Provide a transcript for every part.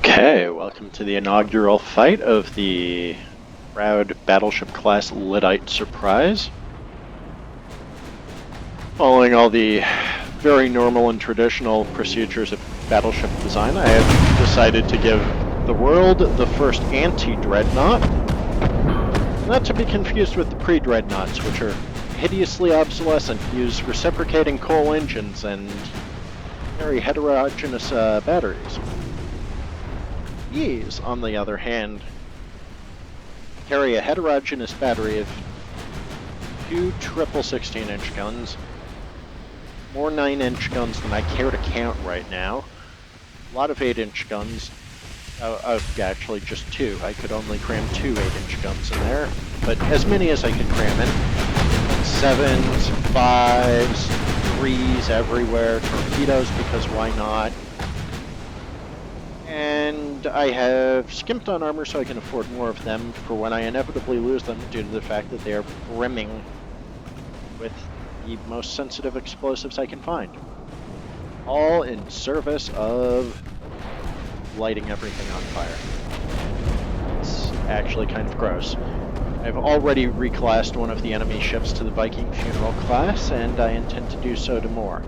Okay, welcome to the inaugural fight of the proud battleship class Lyddite Surprise. Following all the very normal and traditional procedures of battleship design, I have decided to give the world the first anti-dreadnought, not to be confused with the pre-dreadnoughts, which are hideously obsolescent, use reciprocating coal engines and very heterogeneous batteries. These, on the other hand, carry a heterogeneous battery of two triple 16-inch guns, more 9-inch guns than I care to count right now, a lot of 8-inch guns, actually just two. I could only cram two 8-inch guns in there, but as many as I could cram in. 7s, 5s, 3s everywhere, torpedoes because why not? And I have skimped on armor so I can afford more of them for when I inevitably lose them due to the fact that they are brimming with the most sensitive explosives I can find. All in service of lighting everything on fire. It's actually kind of gross. I've already reclassed one of the enemy ships to the Viking Funeral class, and I intend to do so to more.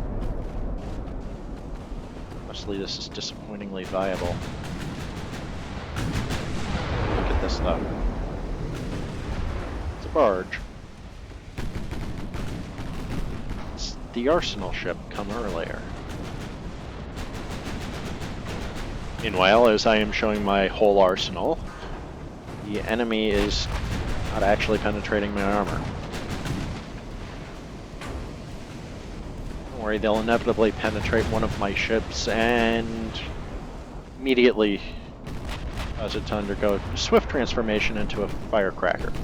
Honestly, this is disappointingly viable. Look at this, though. It's a barge. It's the arsenal ship come earlier. Meanwhile, as I am showing my whole arsenal, the enemy is not actually penetrating my armor. Don't worry, they'll inevitably penetrate one of my ships and immediately cause it to undergo swift transformation into a firecracker. In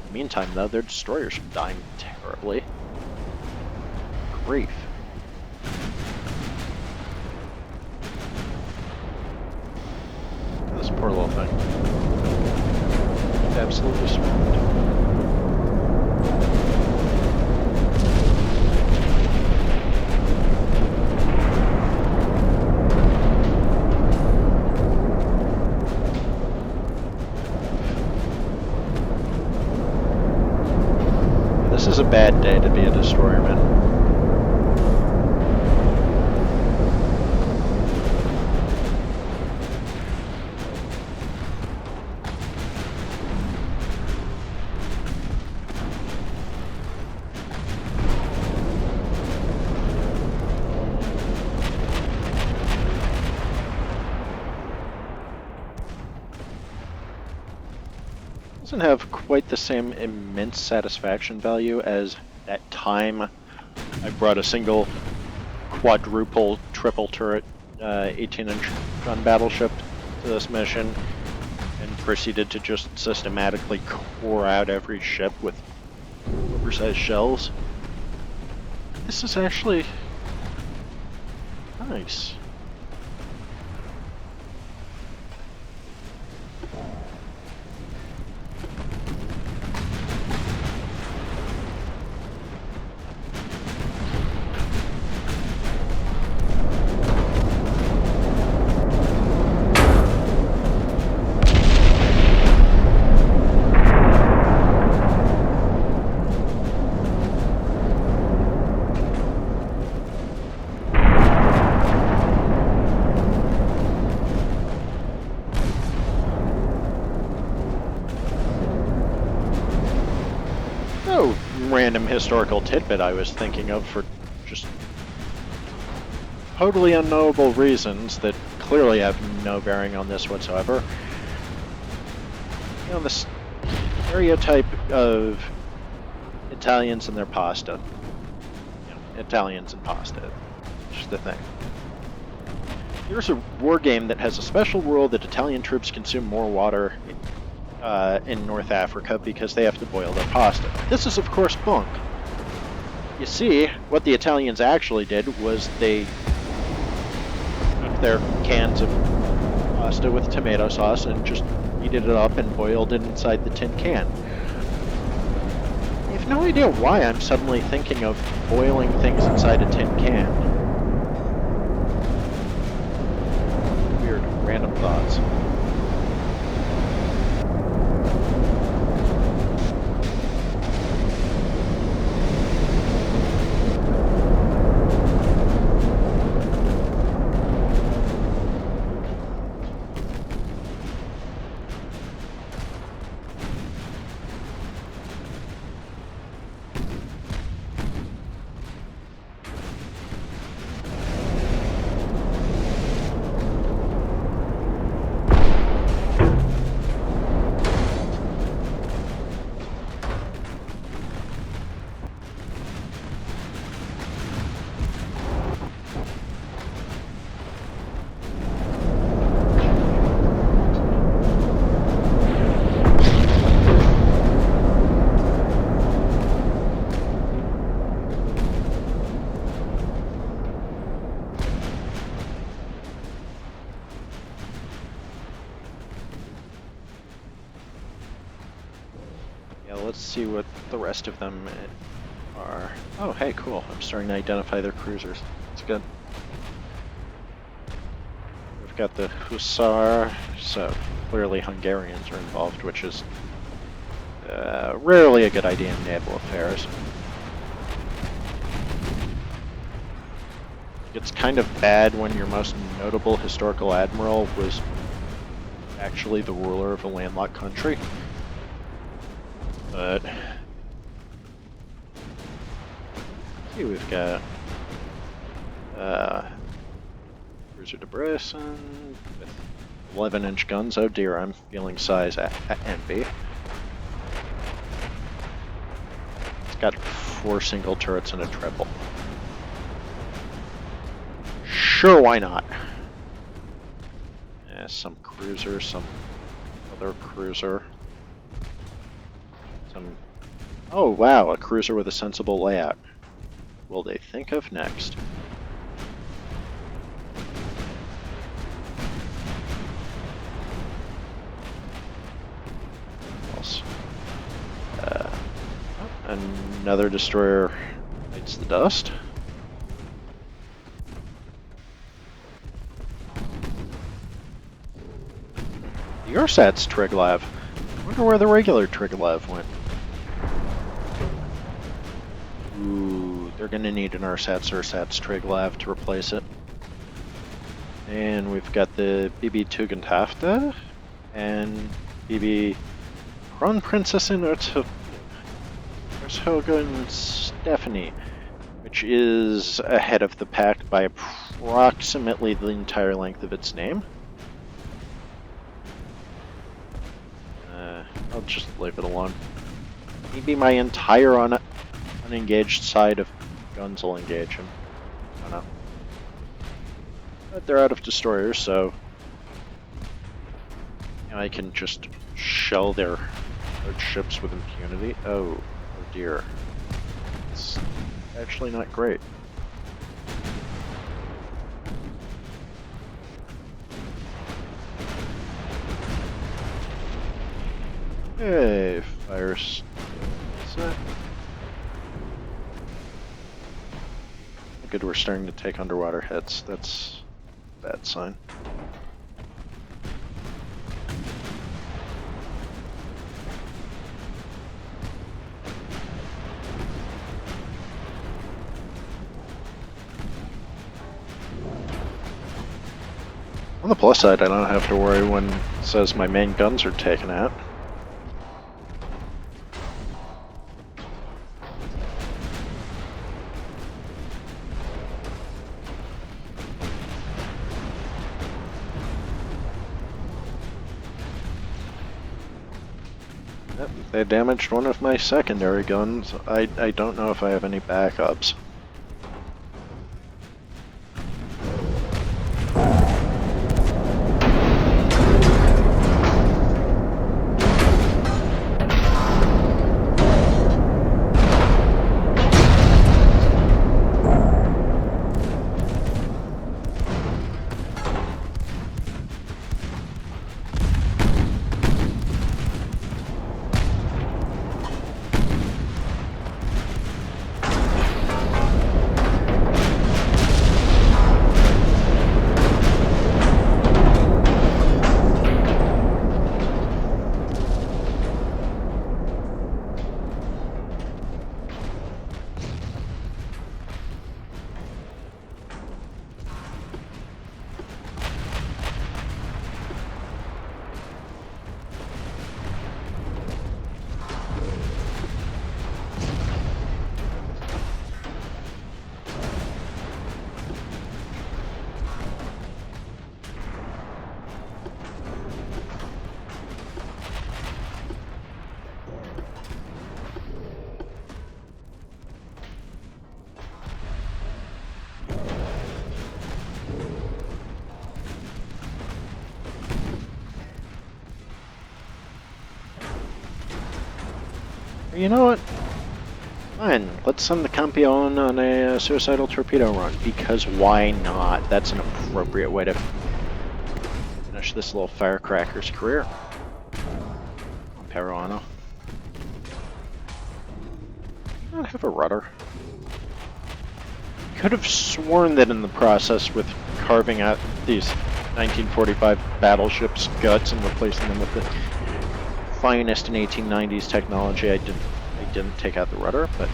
the meantime, though, their destroyers are dying terribly. Grief. This poor little thing. It's absolutely swarmed. This is a bad day to be a destroyerman. Doesn't have quite the same immense satisfaction value as that time I brought a single quadruple triple turret 18-inch gun battleship to this mission and proceeded to just systematically core out every ship with oversized shells. This is actually nice. Random historical tidbit I was thinking of for just totally unknowable reasons that clearly have no bearing on this whatsoever. You know, the stereotype of Italians and their pasta. You know, Italians and pasta. Just the thing. There's a war game that has a special rule that Italian troops consume more water in North Africa because they have to boil their pasta. This is, of course, bunk. You see, what the Italians actually did was they took their cans of pasta with tomato sauce and just heated it up and boiled it inside the tin can. I have no idea why I'm suddenly thinking of boiling things inside a tin can. Weird, random thought. let's see what the rest of them are. Oh, hey, cool. I'm starting to identify their cruisers. That's good. We've got the Hussar, so clearly Hungarians are involved, which is rarely a good idea in naval affairs. It's kind of bad when your most notable historical admiral was actually the ruler of a landlocked country. But see, we've got cruiser de Bresson with 11-inch guns. Oh dear, I'm feeling size envy. It's got 4 single turrets and a triple. Sure, why not? Yeah, some cruiser, some other cruiser. Some... Oh wow, a cruiser with a sensible layout. Will they think of next? What else? Another destroyer bites the dust. The Ursat's Triglav. I wonder where the regular Triglav went. Ooh, they're gonna need an Ursat's Triglav to replace it. And we've got the BB Tugendhafte and BB Kronprinzessin Erzhogin Stephanie, which is ahead of the pack by approximately the entire length of its name. I'll just leave it alone. Maybe my entire unengaged side of guns will engage him. I don't know. But they're out of destroyers, so I can just shell their large ships with impunity. Oh dear. It's actually not great. Hey, fire set. Good, we're starting to take underwater hits. That's a bad sign. On the plus side, I don't have to worry when it says my main guns are taken out. They damaged one of my secondary guns. I don't know if I have any backups. You know what? Fine, let's send the Campion on a suicidal torpedo run, because why not? That's an appropriate way to finish this little firecracker's career. Peruano. I have a rudder. Could have sworn that in the process with carving out these 1945 battleships' guts and replacing them with the finest in 1890s technology, I didn't take out the rudder, but...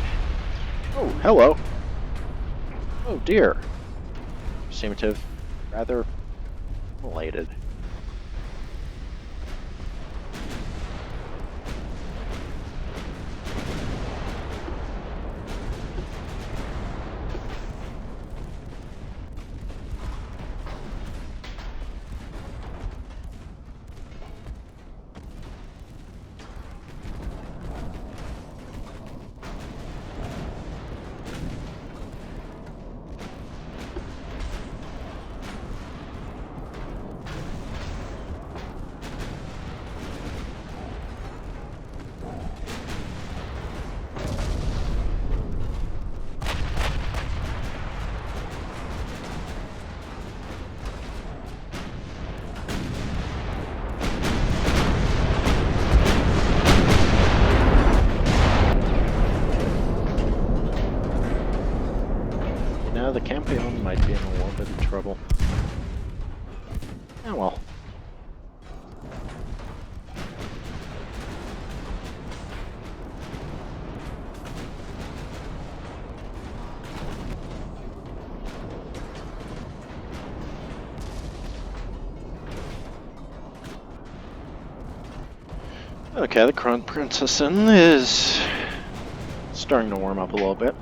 Oh, hello! Oh dear. Seem to have rather elated. The Campione might be in a little bit of trouble. Oh well. Okay, the Crown Princess is starting to warm up a little bit.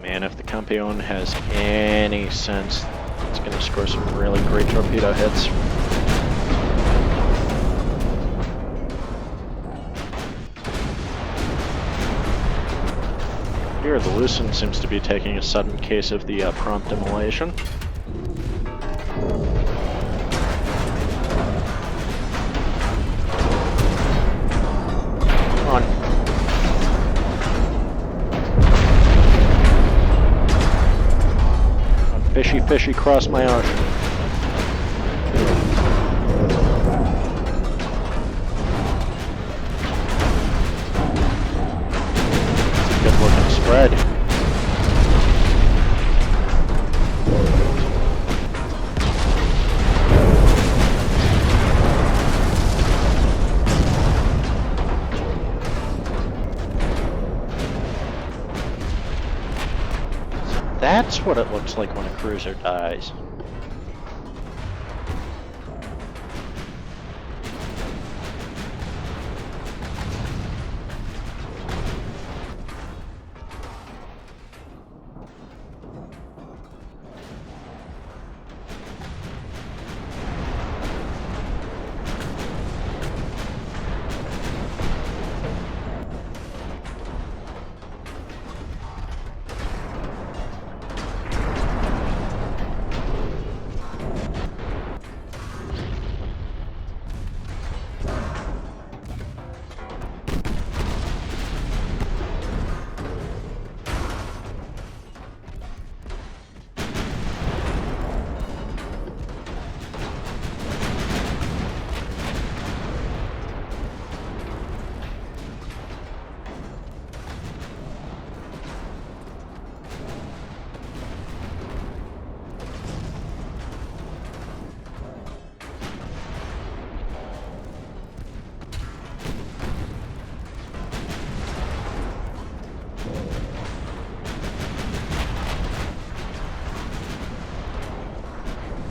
Man, if the Campione has any sense, it's going to score some really great torpedo hits. Here, the Lucent seems to be taking a sudden case of the prompt immolation. Come on. Fishy, fishy, cross my ocean. Good looking spread. That's what it looks like when a cruiser dies.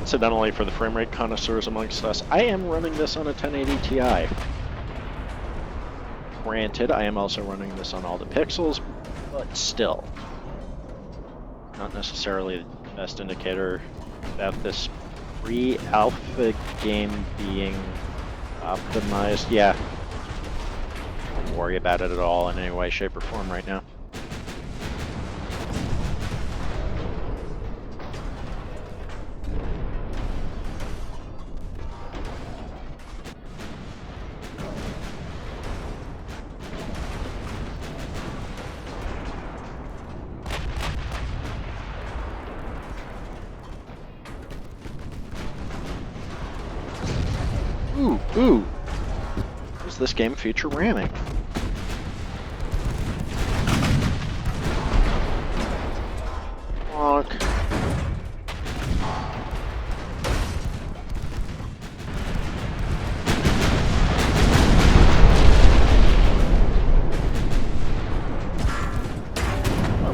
Incidentally, for the frame rate connoisseurs amongst us, I am running this on a 1080 Ti. Granted, I am also running this on all the pixels, but still. Not necessarily the best indicator about this pre-alpha game being optimized. Yeah. Don't worry about it at all in any way, shape, or form right now. Ooh! Does this game feature ramming? Honk.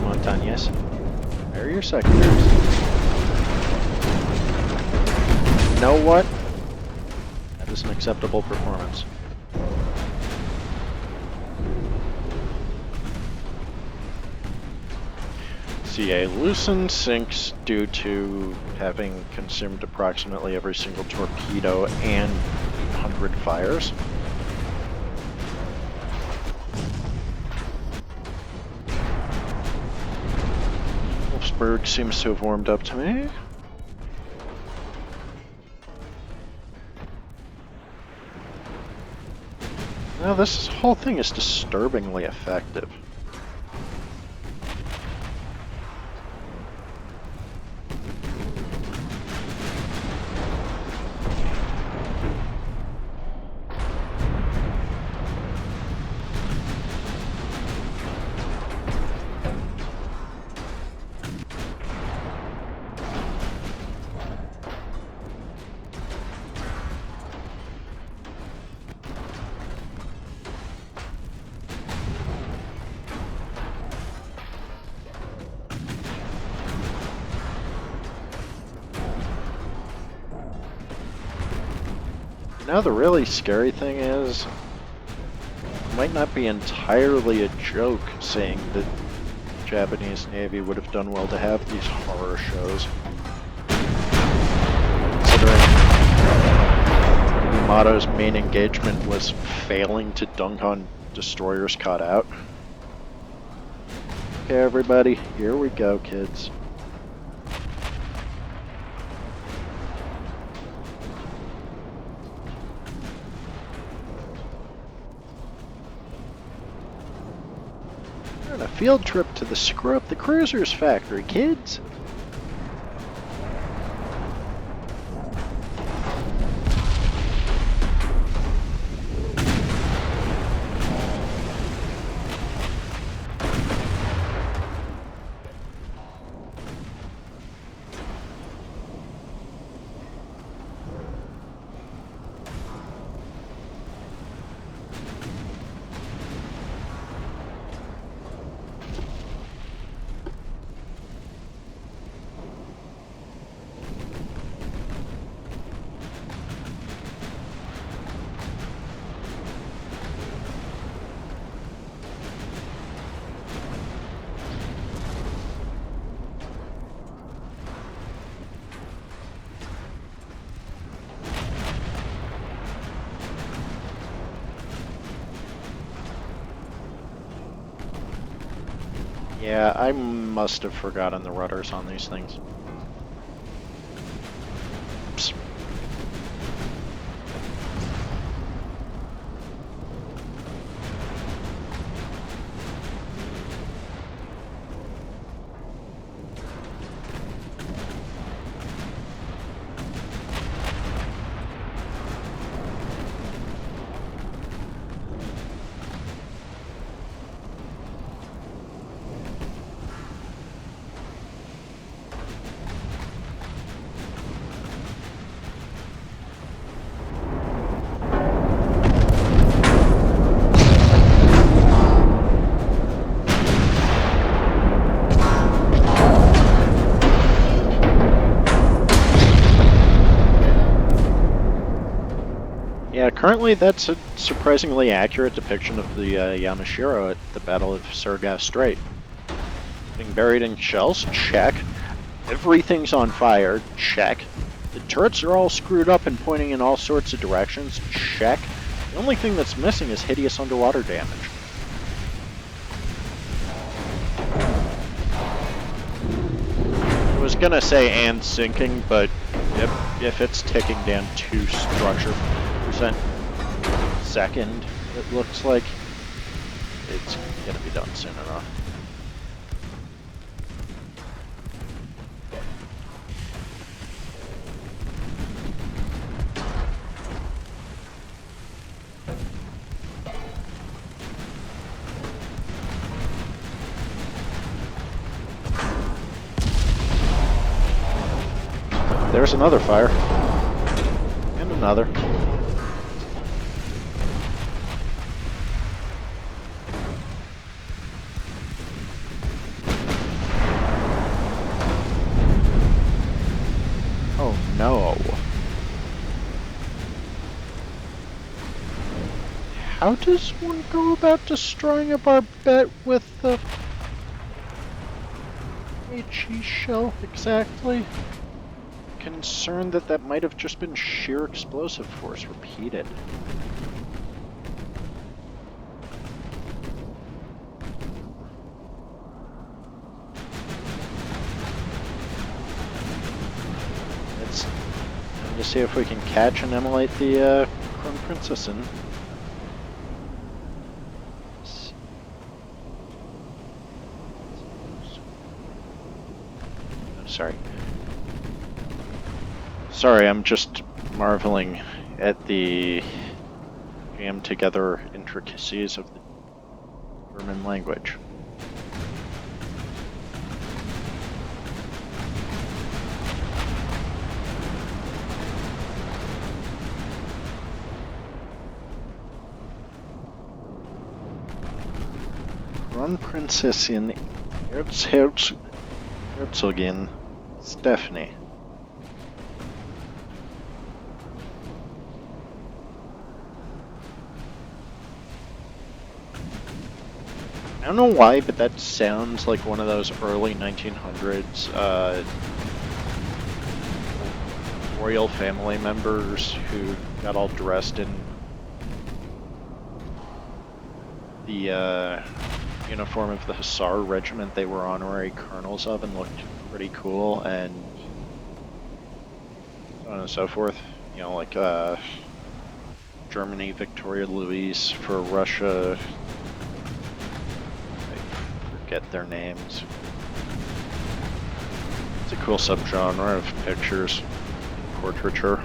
Montañas. There are your secondaries. You know what? That is an acceptable performance. CA loosened sinks due to having consumed approximately every single torpedo and 800 fires. Wolfsburg seems to have warmed up to me. Now this whole thing is disturbingly effective. Now the really scary thing is, it might not be entirely a joke saying that the Japanese Navy would have done well to have these horror shows. Considering Yamato's main engagement was failing to dunk on destroyers caught out. Okay everybody, here we go kids. A field trip to the Screw Up the Cruisers factory, kids! Yeah, I must have forgotten the rudders on these things. Oops. Yeah, currently that's a surprisingly accurate depiction of the Yamashiro at the Battle of Sargasso Strait. Being buried in shells? Check. Everything's on fire? Check. The turrets are all screwed up and pointing in all sorts of directions? Check. The only thing that's missing is hideous underwater damage. I was gonna say and sinking, but if it's ticking down to structure second, it looks like it's gonna be done soon enough. there's another fire. And another. Oh no. How does one go about destroying a barbette with the HE shell exactly? Concerned that that might have just been sheer explosive force repeated. Let's time to see if we can catch and immolate the Crown Princess in. Sorry. Sorry, I'm just marveling at the jammed together intricacies of the German language. Kronprinzessin Herzogin Stephanie. I don't know why, but that sounds like one of those early 1900s royal family members who got all dressed in the uniform of the Hussar regiment they were honorary colonels of and looked pretty cool, and so on and so forth. You know, like Germany, Victoria Louise for Russia. Get their names. It's a cool subgenre of pictures, portraiture.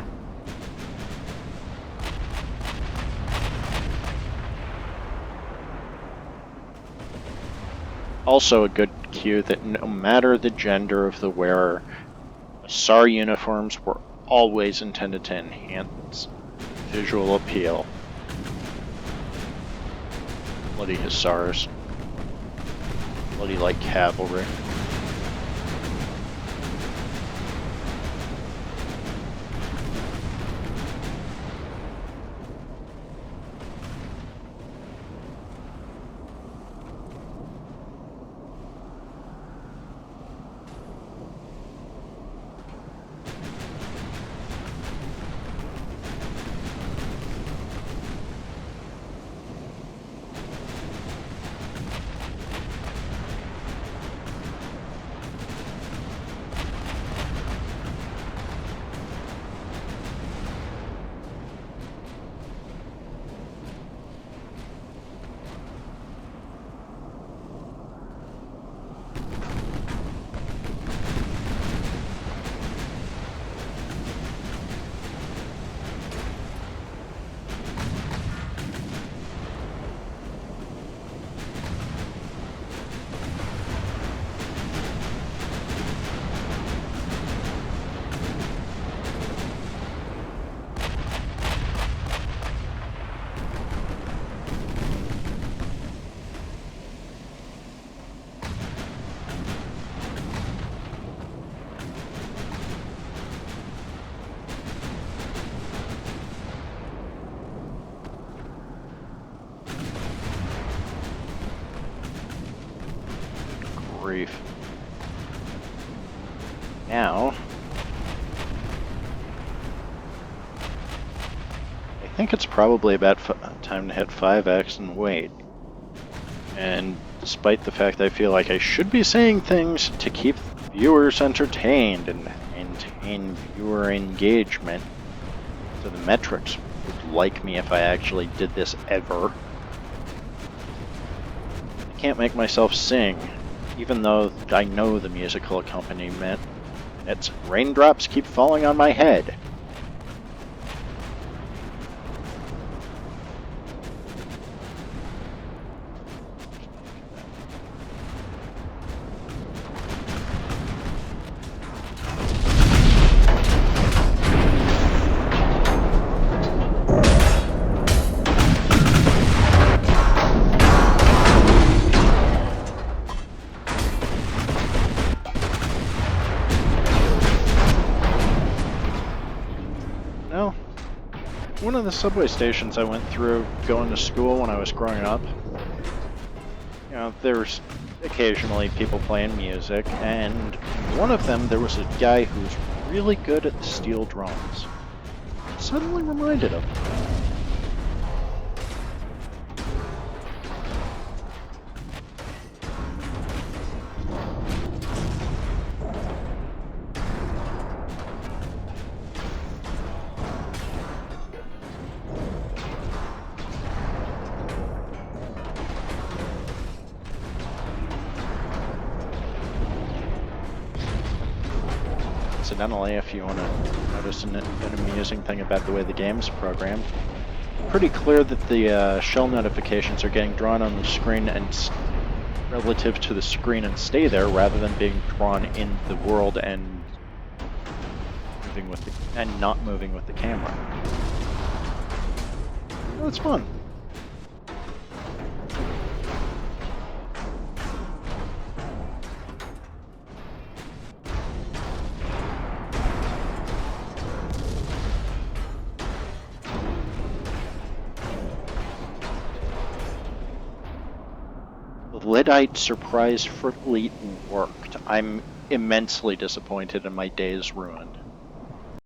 Also a good cue that no matter the gender of the wearer, Hussar uniforms were always intended to enhance visual appeal. Bloody Hussars. Bloody like cavalry. Grief. Now, I think it's probably about time to hit 5x and wait. And despite the fact I feel like I should be saying things to keep viewers entertained and maintain viewer engagement, so the metrics would like me if I actually did this ever, I can't make myself sing. Even though I know the musical accompaniment, it's raindrops keep falling on my head. one of the subway stations I went through going to school when I was growing up, you know, there's occasionally people playing music, and one of them there was a guy who was really good at the steel drums. Suddenly reminded of him. Incidentally, if you want to notice an amusing thing about the way the game's programmed, pretty clear that the shell notifications are getting drawn on the screen and relative to the screen and stay there, rather than being drawn in the world and moving with and not moving with the camera. Oh, it's fun. The Lyddite surprise fleet worked. I'm immensely disappointed in my day's ruin.